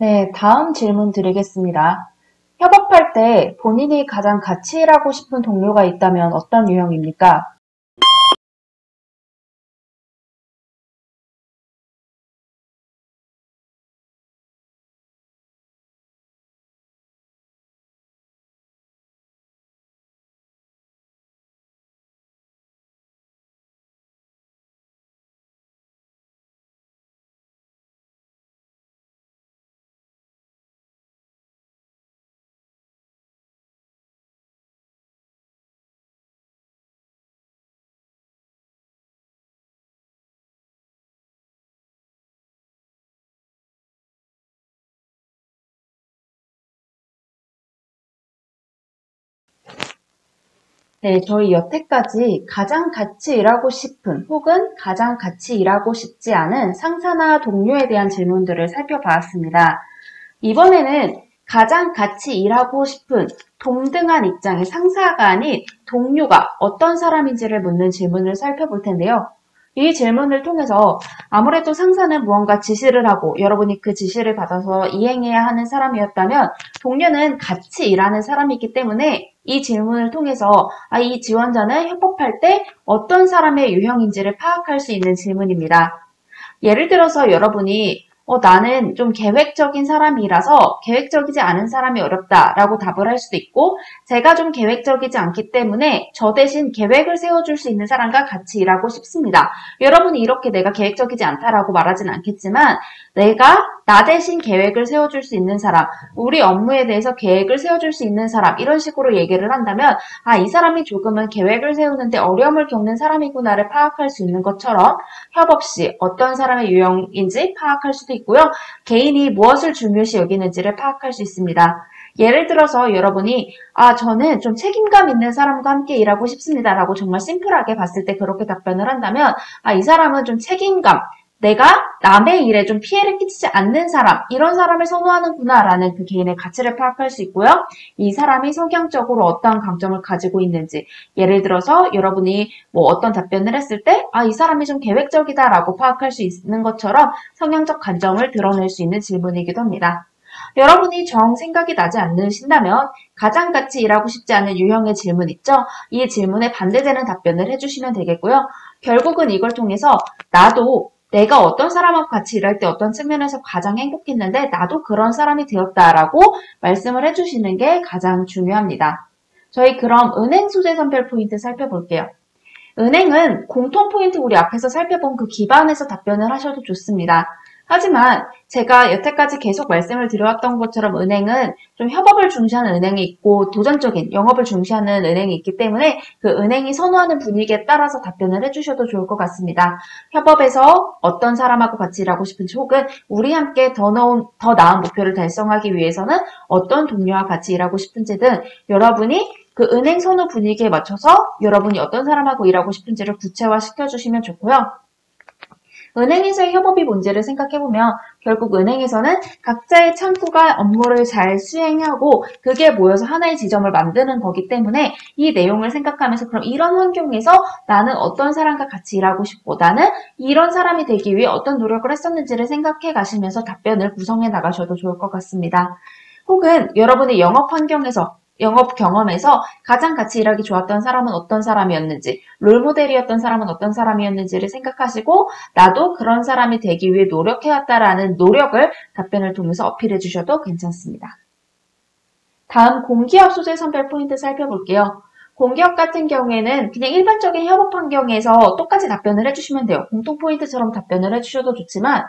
네, 다음 질문 드리겠습니다. 협업할 때 본인이 가장 같이 일하고 싶은 동료가 있다면 어떤 유형입니까? 네, 저희 여태까지 가장 같이 일하고 싶은 혹은 가장 같이 일하고 싶지 않은 상사나 동료에 대한 질문들을 살펴봤습니다. 이번에는 가장 같이 일하고 싶은 동등한 입장의 상사가 아닌 동료가 어떤 사람인지를 묻는 질문을 살펴볼 텐데요. 이 질문을 통해서 아무래도 상사는 무언가 지시를 하고 여러분이 그 지시를 받아서 이행해야 하는 사람이었다면 동료는 같이 일하는 사람이기 때문에 이 질문을 통해서 이 지원자는 협업할 때 어떤 사람의 유형인지를 파악할 수 있는 질문입니다. 예를 들어서 여러분이 나는 좀 계획적인 사람이라서 계획적이지 않은 사람이 어렵다라고 답을 할 수도 있고 제가 좀 계획적이지 않기 때문에 저 대신 계획을 세워줄 수 있는 사람과 같이 일하고 싶습니다. 여러분이 이렇게 내가 계획적이지 않다라고 말하진 않겠지만 내가 나 대신 계획을 세워줄 수 있는 사람, 우리 업무에 대해서 계획을 세워줄 수 있는 사람 이런 식으로 얘기를 한다면 이 사람이 조금은 계획을 세우는데 어려움을 겪는 사람이구나를 파악할 수 있는 것처럼 협업 시 어떤 사람의 유형인지 파악할 수도 있고요. 개인이 무엇을 중요시 여기는지를 파악할 수 있습니다. 예를 들어서 여러분이 저는 좀 책임감 있는 사람과 함께 일하고 싶습니다 라고 정말 심플하게 봤을 때 그렇게 답변을 한다면 이 사람은 좀 책임감, 내가 남의 일에 좀 피해를 끼치지 않는 사람, 이런 사람을 선호하는구나 라는 그 개인의 가치를 파악할 수 있고요. 이 사람이 성향적으로 어떠한 강점을 가지고 있는지, 예를 들어서 여러분이 어떤 답변을 했을 때 이 사람이 좀 계획적이다 라고 파악할 수 있는 것처럼 성향적 관점을 드러낼 수 있는 질문이기도 합니다. 여러분이 정 생각이 나지 않으신다면 가장 같이 일하고 싶지 않은 유형의 질문 있죠? 이 질문에 반대되는 답변을 해주시면 되겠고요. 결국은 이걸 통해서 나도 내가 어떤 사람하고 같이 일할 때 어떤 측면에서 가장 행복했는데 나도 그런 사람이 되었다라고 말씀을 해주시는 게 가장 중요합니다. 저희 그럼 은행 소재 선별 포인트 살펴볼게요. 은행은 공통 포인트 우리 앞에서 살펴본 그 기반에서 답변을 하셔도 좋습니다. 하지만 제가 여태까지 계속 말씀을 드려왔던 것처럼 은행은 좀 협업을 중시하는 은행이 있고 도전적인 영업을 중시하는 은행이 있기 때문에 그 은행이 선호하는 분위기에 따라서 답변을 해주셔도 좋을 것 같습니다. 협업에서 어떤 사람하고 같이 일하고 싶은지 혹은 우리 함께 더 나은 목표를 달성하기 위해서는 어떤 동료와 같이 일하고 싶은지 등 여러분이 그 은행 선호 분위기에 맞춰서 여러분이 어떤 사람하고 일하고 싶은지를 구체화시켜주시면 좋고요. 은행에서의 협업이 뭔지를 생각해보면 결국 은행에서는 각자의 창구가 업무를 잘 수행하고 그게 모여서 하나의 지점을 만드는 거기 때문에 이 내용을 생각하면서 그럼 이런 환경에서 나는 어떤 사람과 같이 일하고 싶고 나는 이런 사람이 되기 위해 어떤 노력을 했었는지를 생각해 가시면서 답변을 구성해 나가셔도 좋을 것 같습니다. 혹은 여러분의 영업 경험에서 가장 같이 일하기 좋았던 사람은 어떤 사람이었는지, 롤모델이었던 사람은 어떤 사람이었는지를 생각하시고 나도 그런 사람이 되기 위해 노력해왔다라는 노력을 답변을 통해서 어필해 주셔도 괜찮습니다. 다음 공기업 소재 선별 포인트 살펴볼게요. 공기업 같은 경우에는 그냥 일반적인 협업 환경에서 똑같이 답변을 해주시면 돼요. 공통 포인트처럼 답변을 해주셔도 좋지만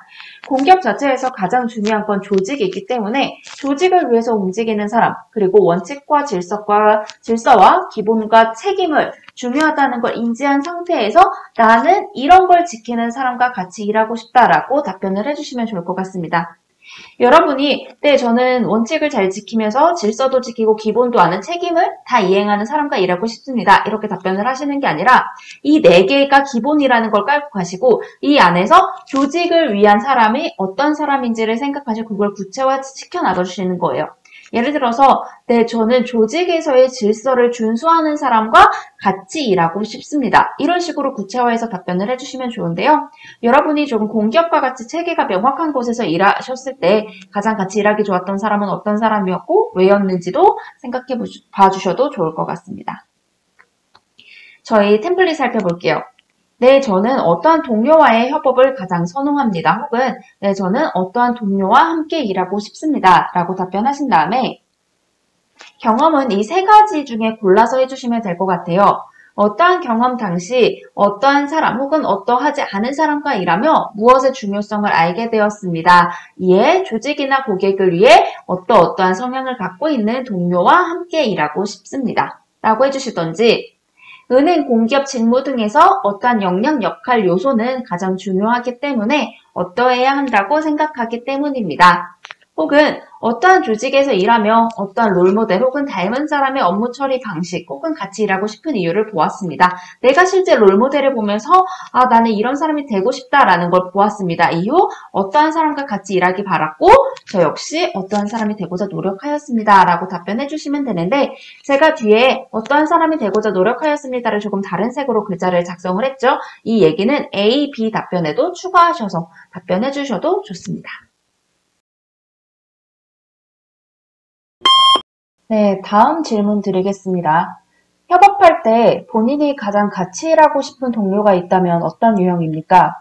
공기업 자체에서 가장 중요한 건 조직이기 때문에 조직을 위해서 움직이는 사람 그리고 원칙과 질서와 기본과 책임을 중요하다는 걸 인지한 상태에서 나는 이런 걸 지키는 사람과 같이 일하고 싶다라고 답변을 해주시면 좋을 것 같습니다. 여러분이 저는 원칙을 잘 지키면서 질서도 지키고 기본도 아는 책임을 다 이행하는 사람과 일하고 싶습니다. 이렇게 답변을 하시는 게 아니라 이 4개가 기본이라는 걸 깔고 가시고 이 안에서 조직을 위한 사람이 어떤 사람인지를 생각하시고 그걸 구체화시켜 나가주시는 거예요. 예를 들어서 네, 저는 조직에서의 질서를 준수하는 사람과 같이 일하고 싶습니다. 이런 식으로 구체화해서 답변을 해주시면 좋은데요. 여러분이 좀 공기업과 같이 체계가 명확한 곳에서 일하셨을 때 가장 같이 일하기 좋았던 사람은 어떤 사람이었고 왜였는지도 생각해 봐주셔도 좋을 것 같습니다. 저희 템플릿 살펴볼게요. 네, 저는 어떠한 동료와의 협업을 가장 선호합니다. 혹은 네, 저는 어떠한 동료와 함께 일하고 싶습니다. 라고 답변하신 다음에 경험은 이 세 가지 중에 골라서 해주시면 될 것 같아요. 어떠한 경험 당시 어떠한 사람 혹은 어떠하지 않은 사람과 일하며 무엇의 중요성을 알게 되었습니다. 이에 조직이나 고객을 위해 어떠한 성향을 갖고 있는 동료와 함께 일하고 싶습니다. 라고 해주시던지 은행, 공기업 직무 등에서 어떠한 역량, 역할 요소는 가장 중요하기 때문에 어떠해야 한다고 생각하기 때문입니다. 혹은 어떠한 조직에서 일하며 어떠한 롤모델 혹은 닮은 사람의 업무 처리 방식 혹은 같이 일하고 싶은 이유를 보았습니다. 내가 실제 롤모델을 보면서 나는 이런 사람이 되고 싶다라는 걸 보았습니다. 이후 어떠한 사람과 같이 일하기 바랐고 저 역시 어떠한 사람이 되고자 노력하였습니다. 라고 답변해 주시면 되는데 제가 뒤에 어떠한 사람이 되고자 노력하였습니다를 조금 다른 색으로 글자를 작성을 했죠. 이 얘기는 A, B 답변에도 추가하셔서 답변해 주셔도 좋습니다. 네, 다음 질문 드리겠습니다. 협업할 때 본인이 가장 같이 일하고 싶은 동료가 있다면 어떤 유형입니까?